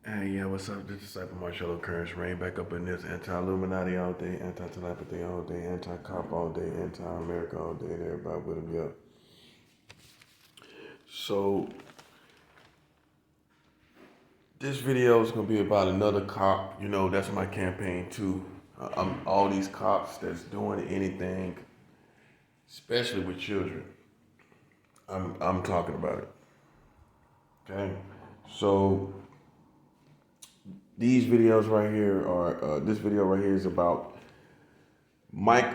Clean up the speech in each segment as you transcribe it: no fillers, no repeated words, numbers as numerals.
Hey, yeah, what's up? This is Cypher Marshall Occurrence. Rain back up in this anti-Illuminati all day, anti-telepathy all day, anti-cop all day, anti-America all day, and everybody with them, yeah. So, this video is going to be about another cop. You know, that's my campaign too. I'm all these cops that's doing anything, especially with children. I'm talking about it. Okay? So, these videos right here are, this video right here is about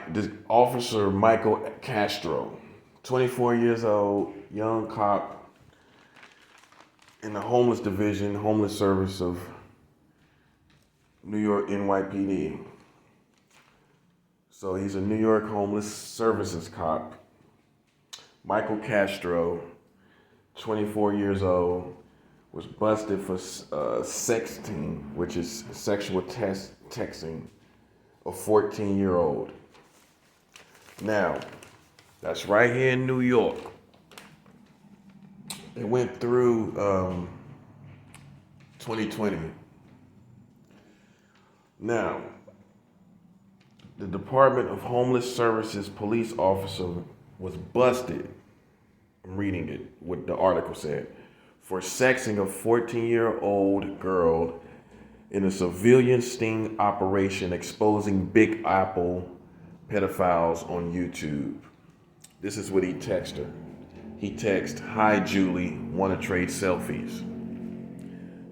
this officer Michael Castro, 24 years old, young cop in the homeless division, homeless service of New York NYPD. So he's a New York homeless services cop. Michael Castro, 24 years old, was busted for sexting, which is sexual texting, a 14-year-old. Now, that's right here in New York. It went through 2020. Now, the Department of Homeless Services police officer was busted. I'm reading it, what the article said, for sexing a 14-year-old girl in a civilian sting operation exposing Big Apple pedophiles on YouTube. This is what he texted her. He texted, "Hi Julie, want to trade selfies?"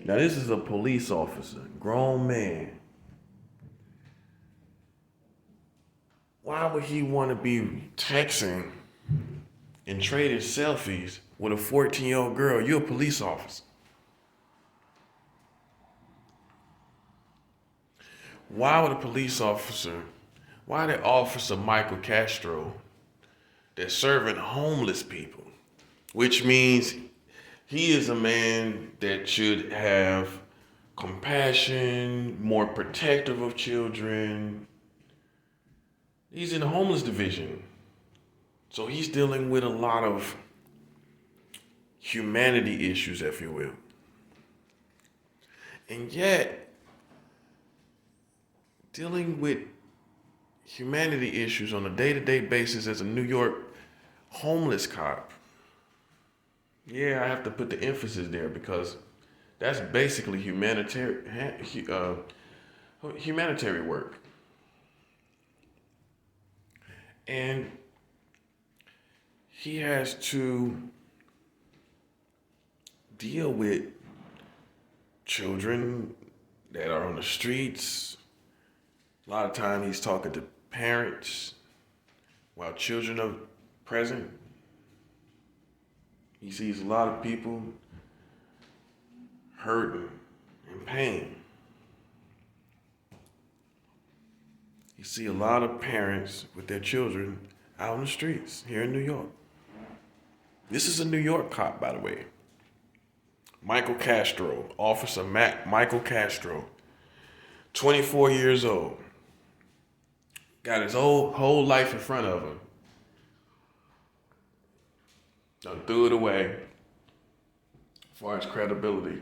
Now this is a police officer, grown man. Why would he want to be texting and trading selfies with a 14-year-old girl? You're a police officer. Why would a police officer, why did Officer Michael Castro, that's serving homeless people, which means he is a man that should have compassion, more protective of children. He's in the homeless division. So he's dealing with a lot of humanity issues, if you will. And yet, dealing with humanity issues on a day-to-day basis as a New York homeless cop, yeah, I have to put the emphasis there because that's basically humanitarian work. And he has to deal with children that are on the streets. A lot of time he's talking to parents while children are present. He sees a lot of people hurting and pain. You see a lot of parents with their children out on the streets here in New York. This is a New York cop, by the way. Michael Castro, Officer Michael Castro, 24 years old. Got his whole life in front of him. Done threw it away as far as credibility.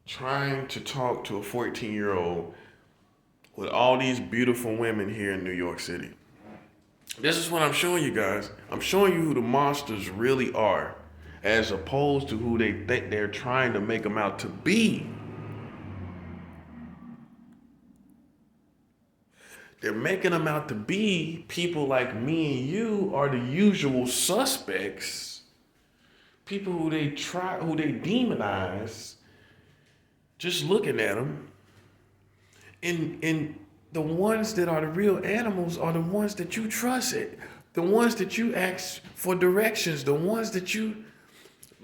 Trying to talk to a 14-year-old with all these beautiful women here in New York City. This is what I'm showing you guys. I'm showing you who the monsters really are, as opposed to who they think they're trying to make them out to be. They're making them out to be people like me and you are the usual suspects. People who they demonize, just looking at them. And the ones that are the real animals are the ones that you trusted, the ones that you ask for directions, the ones that you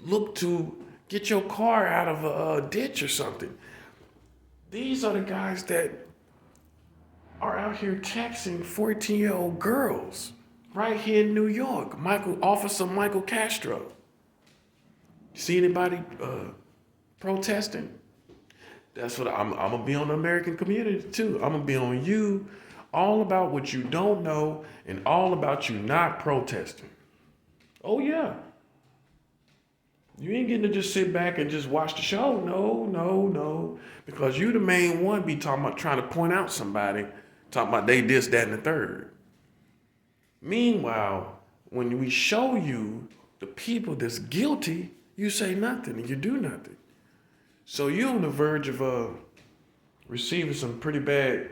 look to get your car out of a ditch or something. These are the guys that are out here texting 14-year-old girls right here in New York. Officer Michael Castro. See anybody protesting? That's what I'm gonna be on the American community too. I'm gonna be on you, all about what you don't know and all about you not protesting. Oh yeah. You ain't getting to just sit back and just watch the show. No, no, no. Because you the main one be talking about trying to point out somebody, talking about they this, that, and the third. Meanwhile, when we show you the people that's guilty, you say nothing and you do nothing. So you're on the verge of receiving some pretty bad,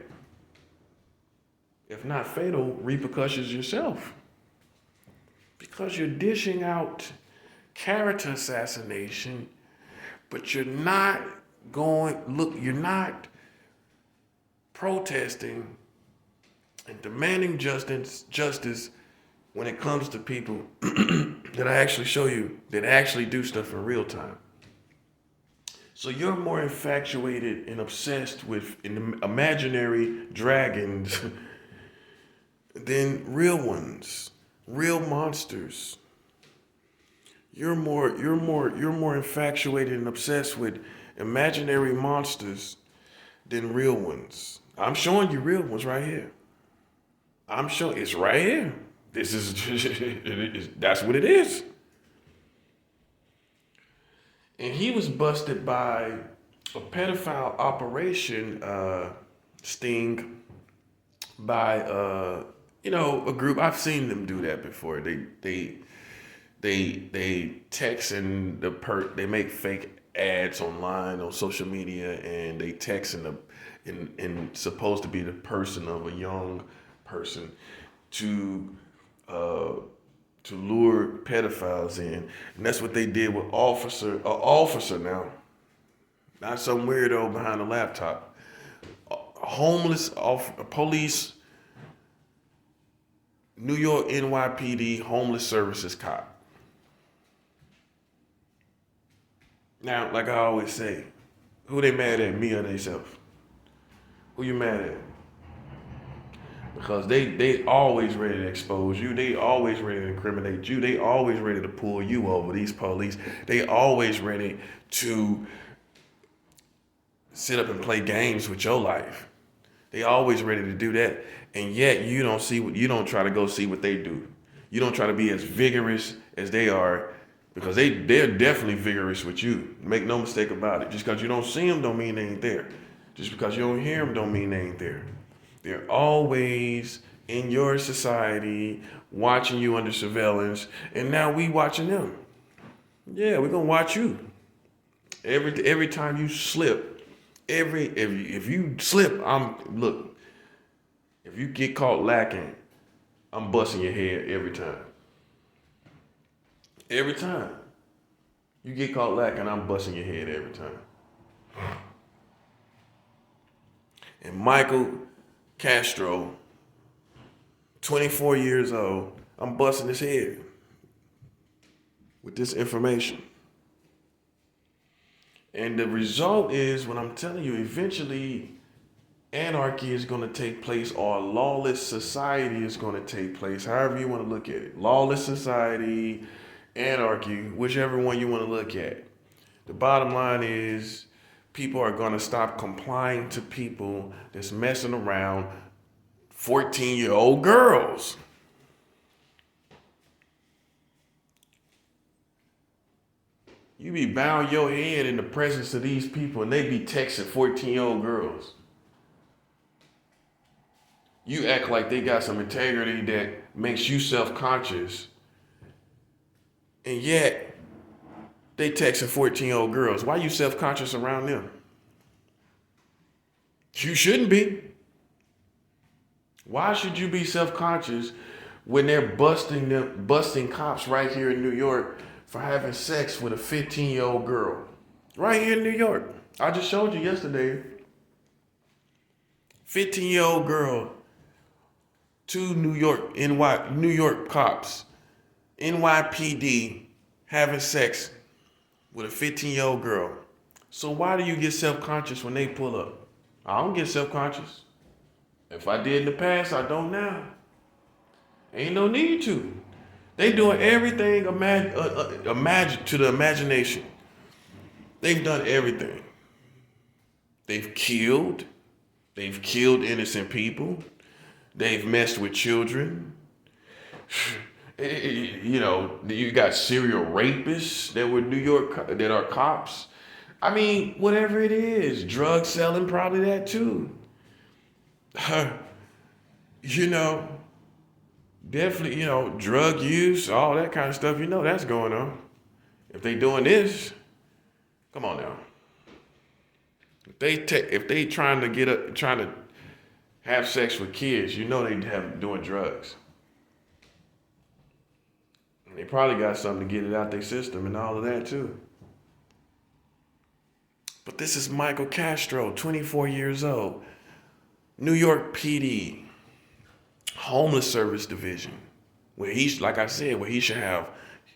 if not fatal, repercussions yourself. Because you're dishing out character assassination, but you're not you're not protesting and demanding justice when it comes to people that I actually show you that actually do stuff in real time. So you're more infatuated and obsessed with imaginary dragons than real ones, real monsters. You're more infatuated and obsessed with imaginary monsters than real ones. I'm showing you real ones right here. I'm showing it's right here. This is that's what it is. And he was busted by a pedophile operation sting by a group. I've seen them do that before. They text and they make fake ads online on social media, and they text and supposed to be the person of a young person to lure pedophiles in, and that's what they did with officer now, not some weirdo behind a laptop, homeless police, New York NYPD homeless services cop. Now, like I always say, who they mad at, me or themselves? Who you mad at? Because they always ready to expose you. They always ready to incriminate you. They always ready to pull you over, these police. They always ready to sit up and play games with your life. They always ready to do that. And yet you don't try to go see what they do. You don't try to be as vigorous as they are, because they're definitely vigorous with you. Make no mistake about it. Just because you don't see them don't mean they ain't there. Just because you don't hear them don't mean they ain't there. They're always in your society, watching you under surveillance, and now we watching them. Yeah, we're gonna watch you. Every time you slip, if you slip, if you get caught lacking, I'm busting your head every time. Every time you get caught lacking, I'm busting your head every time. And Michael Castro, 24 years old, I'm busting his head with this information. And the result is, what I'm telling you, eventually anarchy is going to take place, or a lawless society is going to take place, however you want to look at it. Lawless society, anarchy, whichever one you want to look at. The bottom line is, people are going to stop complying to people that's messing around 14-year-old girls. You be bowing your head in the presence of these people, and they be texting 14-year-old girls. You act like they got some integrity that makes you self-conscious, and yet they texting 14-year-old girls. Why are you self-conscious around them? You shouldn't be. Why should you be self-conscious when they're busting cops right here in New York for having sex with a 15-year-old girl? Right here in New York. I just showed you yesterday. 15-year-old girl, two New York cops, NYPD, having sex with a 15-year-old girl. So why do you get self-conscious when they pull up? I don't get self-conscious. If I did in the past, I don't now. Ain't no need to. They doing everything imagine to the imagination. They've done everything. They've killed innocent people. They've messed with children. You know, you got serial rapists that were New York that are cops. I mean, whatever it is, drug selling, probably that too. You know, definitely, drug use, all that kind of stuff. That's going on. If they doing this, come on now. If they trying to have sex with kids, they have doing drugs. And they probably got something to get it out their system and all of that too. But this is Michael Castro, 24 years old, New York PD, homeless service division, where like I said, where he should have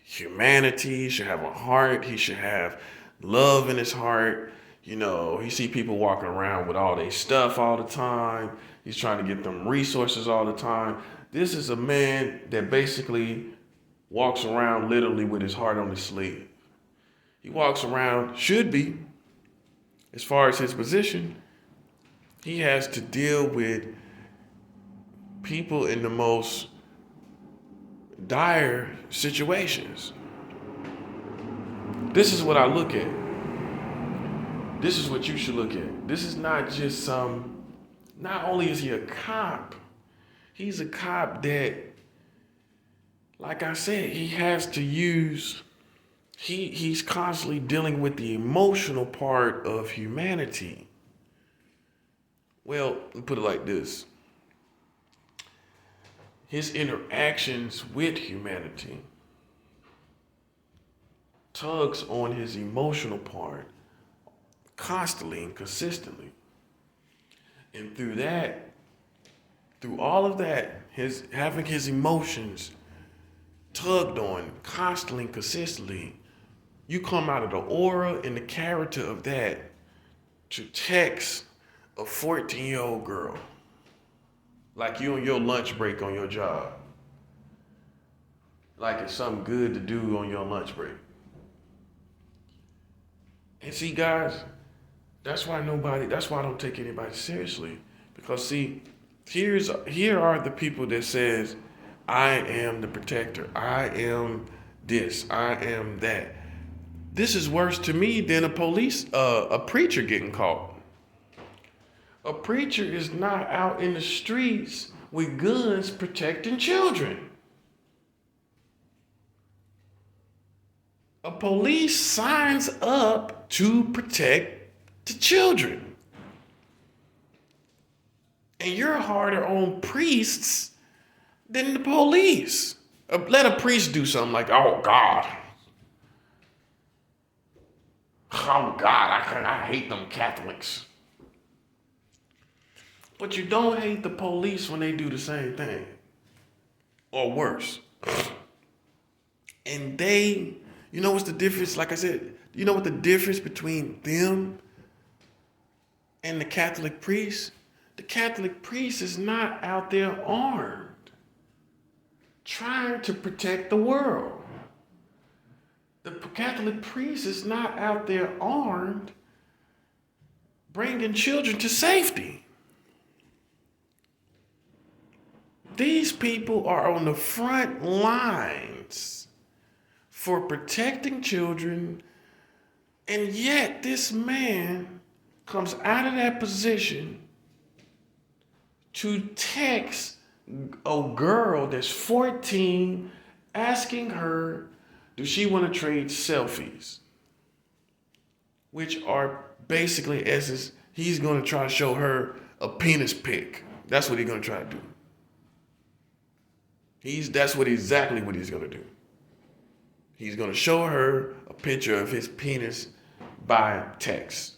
humanity, he should have a heart, he should have love in his heart. He see people walking around with all their stuff all the time. He's trying to get them resources all the time. This is a man that basically walks around literally with his heart on his sleeve. He walks around, should be, as far as his position, he has to deal with people in the most dire situations. This is what I look at. This is what you should look at. This is not just not only is he a cop, he's a cop that, like I said, he has to use, he's constantly dealing with the emotional part of humanity. Well, let me put it like this. His interactions with humanity tugs on his emotional part constantly and consistently. And through all of that, having his emotions tugged on constantly and consistently, you come out of the aura and the character of that to text a 14-year-old girl like you on your lunch break on your job, like it's something good to do on your lunch break. And see, guys, that's why I don't take anybody seriously. Because see, here are the people that says, I am the protector. I am this. I am that. This is worse to me than a preacher getting caught. A preacher is not out in the streets with guns protecting children. A police signs up to protect the children. And you're harder on priests than the police. Let a priest do something like, oh God, I hate them Catholics. But you don't hate the police when they do the same thing. Or worse. And what's the difference? Like I said, you know what the difference between them and the Catholic priest? The Catholic priest is not out there armed, trying to protect the world. The Catholic priest is not out there armed, bringing children to safety. These people are on the front lines for protecting children, and yet this man comes out of that position to text a girl that's 14, asking her, does she want to trade selfies? Which are basically, essence, he's going to try to show her a penis pic. That's what he's going to try to do. That's exactly what he's going to do. He's going to show her a picture of his penis by text.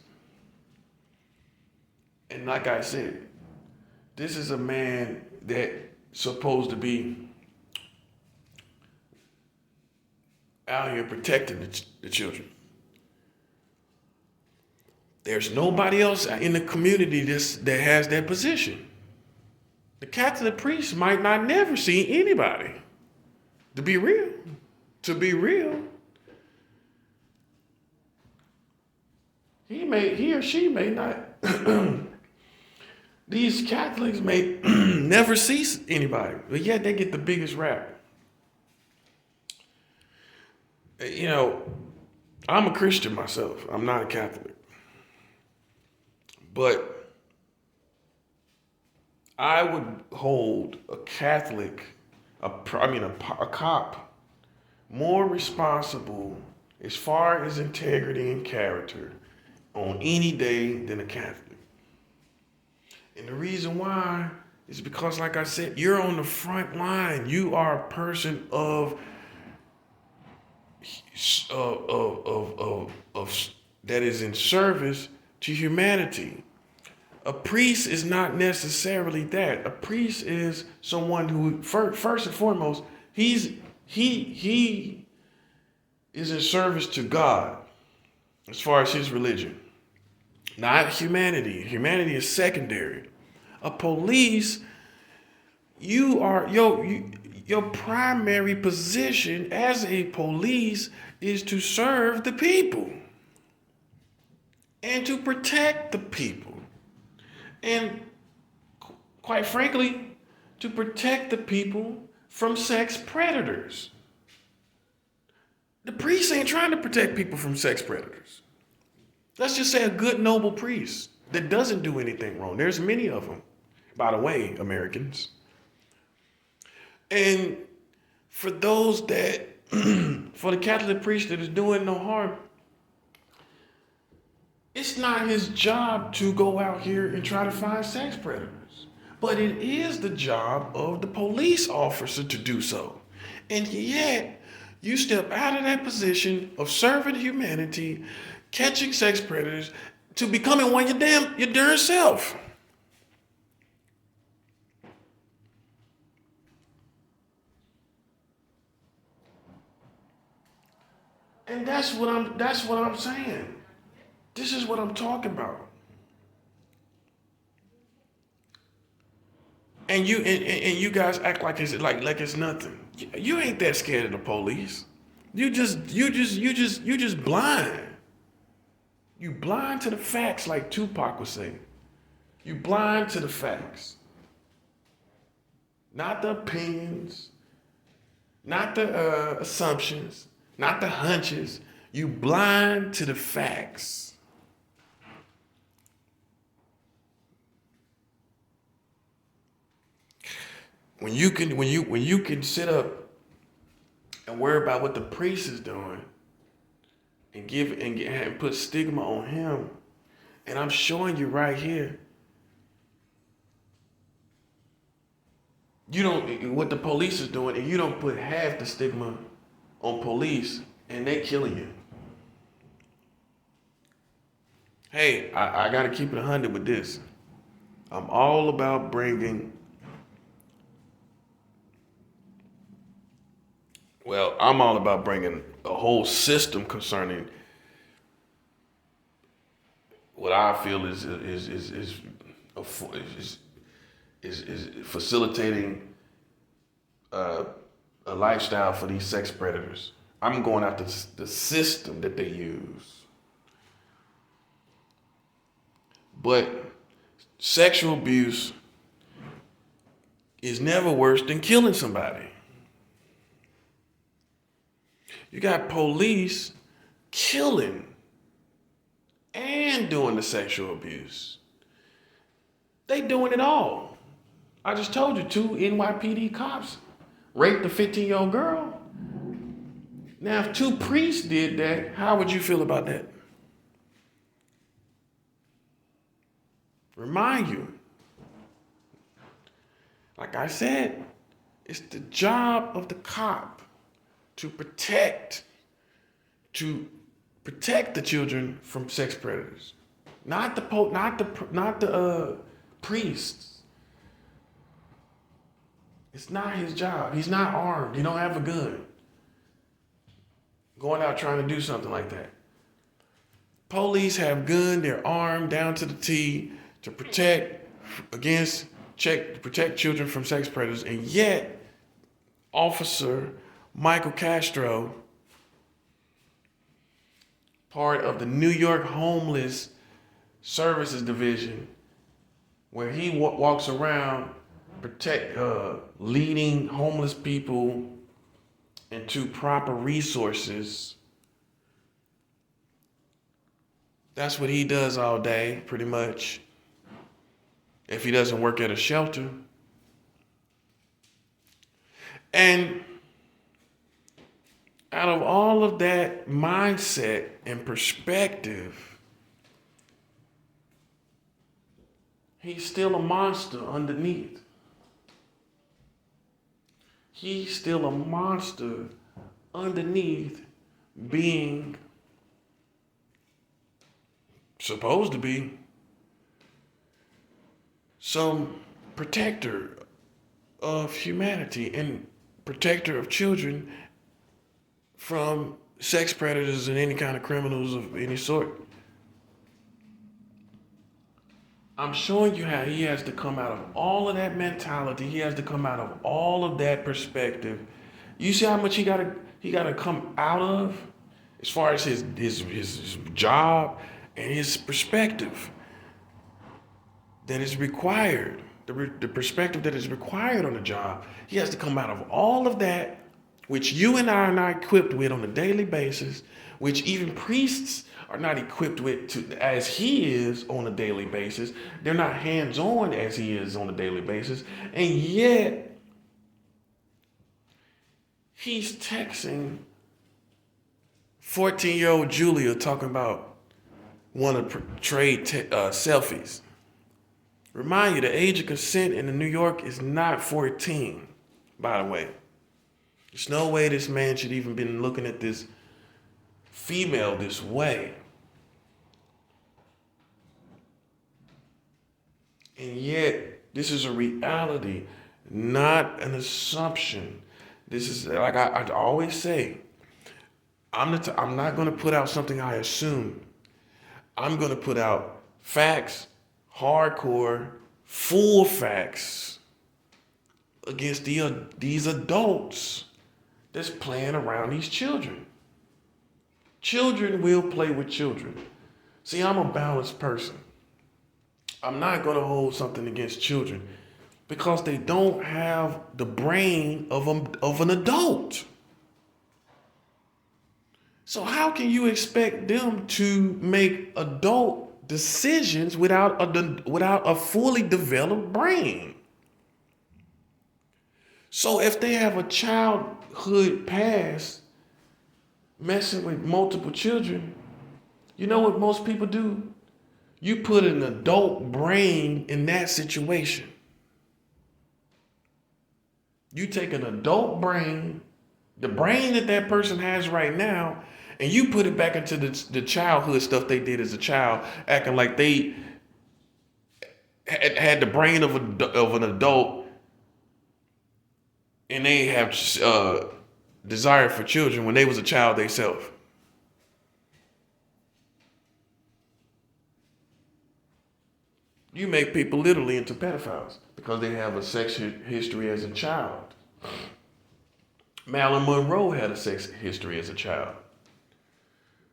And like I said, this is a man that's supposed to be out here protecting the children. There's nobody else in the community that has that position. The Catholic priest might not never see anybody. To be real. He or she may not. These Catholics may never see anybody, but yet they get the biggest rap. You know, I'm a Christian myself. I'm not a Catholic. But I would hold a Catholic, a cop, more responsible as far as integrity and character on any day than a Catholic. And the reason why is because, like I said, you're on the front line. You are a person of that is in service to humanity. A priest is not necessarily that. A priest is someone who, first and foremost, he is in service to God as far as his religion, not humanity. Humanity is secondary. A police, your primary position as a police is to serve the people and to protect the people. And quite frankly, to protect the people from sex predators. The priest ain't trying to protect people from sex predators. Let's just say a good, noble priest that doesn't do anything wrong. There's many of them, by the way, Americans. And for those that, for the Catholic priest that is doing no harm, it's not his job to go out here and try to find sex predators. But it is the job of the police officer to do so. And yet, you step out of that position of serving humanity, catching sex predators, to becoming one your darn self. And that's what I'm saying. This is what I'm talking about. And you guys act like it's nothing. You ain't that scared of the police. You just blind. You blind to the facts, like Tupac was saying. You blind to the facts. Not the opinions, not the assumptions, not the hunches. You blind to the facts. When you can sit up and worry about what the priest is doing and put stigma on him, and I'm showing you right here, you don't what the police is doing, and you don't put half the stigma on police, and they killing you. Hey, I gotta keep it 100 with this. I'm all about bringing. Well, I'm all about bringing a whole system concerning what I feel is facilitating a lifestyle for these sex predators. I'm going after the system that they use. But sexual abuse is never worse than killing somebody. You got police killing and doing the sexual abuse. They doing it all. I just told you 2 NYPD cops raped a 15-year-old girl. Now, if 2 priests did that, how would you feel about that? Remind you, like I said, it's the job of the cop to protect the children from sex predators, not the priests. It's not his job. He's not armed. He don't have a gun. Going out trying to do something like that. Police have gun. They're armed down to the T to protect children from sex predators, and yet, Officer Michael Castro, part of the New York Homeless Services Division, where he walks around leading homeless people into proper resources. That's what he does all day, pretty much. If he doesn't work at a shelter. And out of all of that mindset and perspective, he's still a monster underneath. He's still a monster underneath being supposed to be some protector of humanity and protector of children from sex predators and any kind of criminals of any sort. I'm showing you how he has to come out of all of that mentality. He has to come out of all of that perspective. You see how much he gotta come out of as far as his job and his perspective that is required, the perspective that is required on the job. He has to come out of all of that, which you and I are not equipped with on a daily basis, which even priests are not equipped with as he is on a daily basis. They're not hands-on as he is on a daily basis. And yet, he's texting 14-year-old Julia talking about want to trade selfies. Remind you, the age of consent in New York is not 14, by the way. There's no way this man should even been looking at this female this way. And yet, this is a reality, not an assumption. This is, like I always say, I'm not going to put out something I assume. I'm going to put out facts, hardcore, full facts against these adults that's playing around these children. Children will play with children. See, I'm a balanced person. I'm not going to hold something against children because they don't have the brain of an adult. So how can you expect them to make adult decisions without a fully developed brain? So if they have a childhood past messing with multiple children, you know what most people do? You put an adult brain in that situation. You take an adult brain, the brain that person has right now, and you put it back into the childhood stuff they did as a child, acting like they had the brain of an adult, and they have desire for children when they was a child themselves. You make people literally into pedophiles because they have a sex history as a child. Marilyn Monroe had a sex history as a child.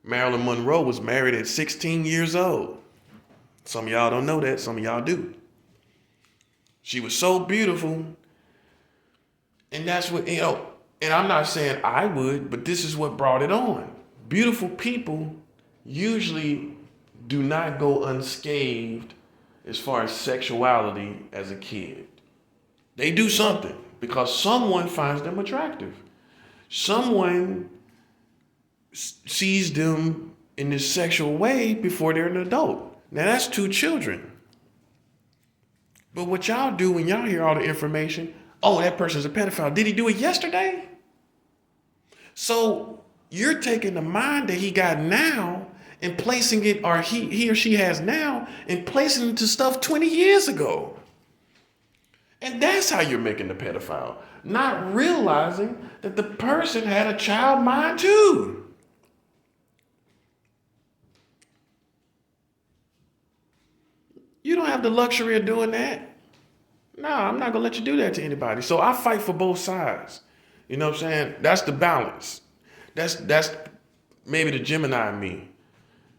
Marilyn Monroe was married at 16 years old. Some of y'all don't know that, some of y'all do. She was so beautiful, and that's what, and I'm not saying I would, but this is what brought it on. Beautiful people usually do not go unscathed as far as sexuality as a kid. They do something because someone finds them attractive. Someone sees them in this sexual way before they're an adult. Now that's two children. But what y'all do when y'all hear all the information, oh, that person's a pedophile. Did he do it yesterday? So you're taking the mind that he got now and placing it, or he or she has now, and placing it to stuff 20 years ago. And that's how you're making the pedophile. Not realizing that the person had a child mind too. You don't have the luxury of doing that. No, I'm not gonna let you do that to anybody. So I fight for both sides. You know what I'm saying? That's the balance. That's maybe the Gemini in me.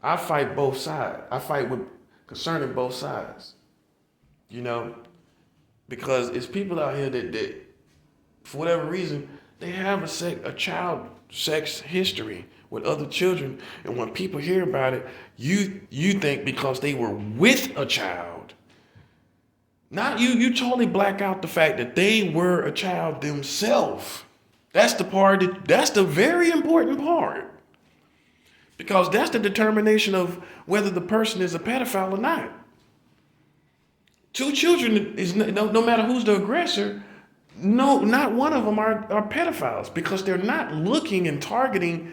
I fight both sides. I fight with concerning both sides. Because it's people out here that for whatever reason, They have a child sex history with other children, and when people hear about it, you think because they were with a child. Not you totally black out the fact that they were a child themselves. That's the very important part. Because that's the determination of whether the person is a pedophile or not. Two children is no matter who's the aggressor, no, not one of them are pedophiles because they're not looking and targeting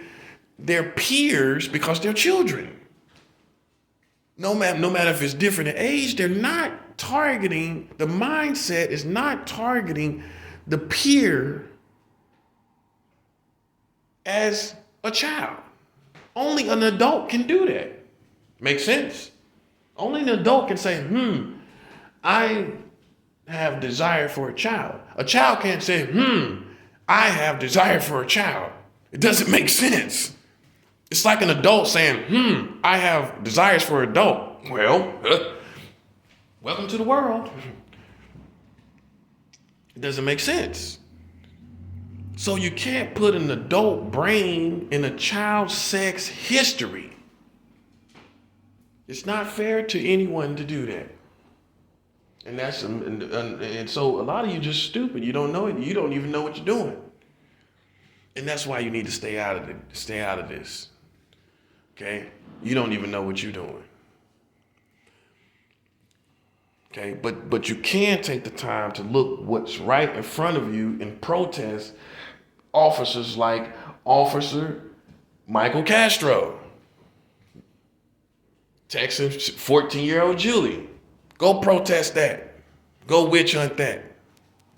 their peers because they're children. No matter if it's different in age, they're not targeting, the mindset is not targeting the peer as a child. Only an adult can do that. Make sense? Only an adult can say, I have desire for a child. A child can't say, I have desire for a child. It doesn't make sense. It's like an adult saying, I have desires for an adult. Well, welcome to the world. It doesn't make sense. So you can't put an adult brain in a child's sex history. It's not fair to anyone to do that. And so a lot of you just stupid. You don't know it. You don't even know what you're doing. And that's why you need to stay out of it. Stay out of this. Okay? You don't even know what you're doing. Okay? But you can take the time to look what's right in front of you and protest officers like Officer Michael Castro, Texas 14-year-old Julie. Go protest that. Go witch hunt that.